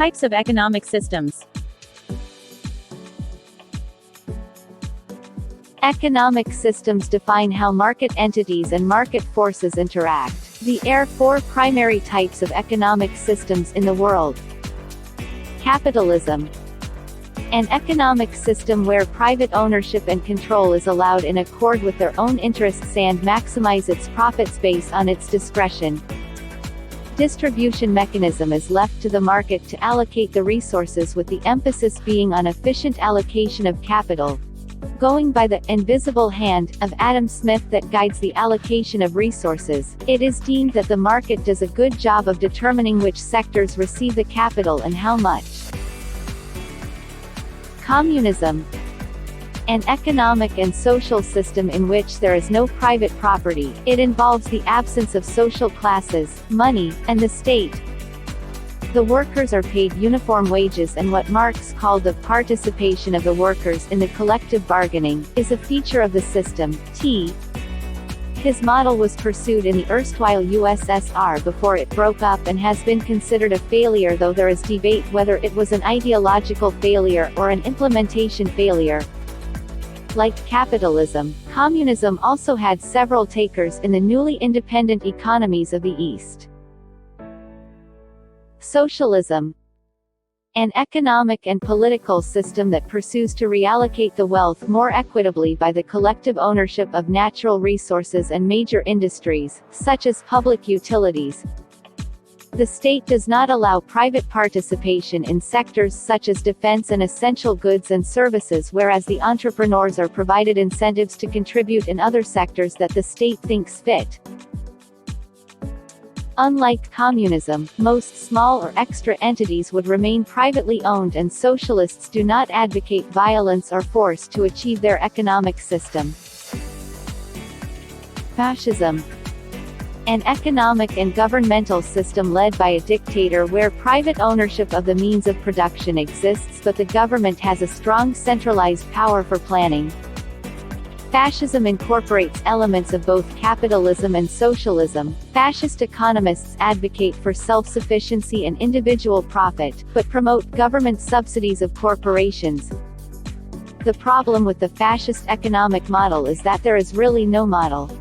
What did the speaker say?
Types of economic systems. Economic systems define how market entities and market forces interact. There are four primary types of economic systems in the world. Capitalism. An economic system where private ownership and control is allowed in accord with their own interests and maximize its profits based on its discretion. Distribution mechanism is left to the market to allocate the resources, with the emphasis being on efficient allocation of capital. Going by the invisible hand of Adam Smith that guides the allocation of resources, it is deemed that the market does a good job of determining which sectors receive the capital and how much. Communism. An economic and social system in which there is no private property. It involves the absence of social classes, money, and the state. The workers are paid uniform wages, and what Marx called the participation of the workers in the collective bargaining is a feature of the system. His model was pursued in the erstwhile USSR before it broke up and has been considered a failure, though there is debate whether it was an ideological failure or an implementation failure. Like capitalism, communism also had several takers in the newly independent economies of the East. Socialism. An economic and political system that pursues to reallocate the wealth more equitably by the collective ownership of natural resources and major industries, such as public utilities. The state does not allow private participation in sectors such as defense and essential goods and services, whereas the entrepreneurs are provided incentives to contribute in other sectors that the state thinks fit. Unlike communism, most small or extra entities would remain privately owned, and socialists do not advocate violence or force to achieve their economic system. Fascism. An economic and governmental system led by a dictator where private ownership of the means of production exists, but the government has a strong centralized power for planning. Fascism incorporates elements of both capitalism and socialism. Fascist economists advocate for self-sufficiency and individual profit, but promote government subsidies of corporations. The problem with the fascist economic model is that there is really no model.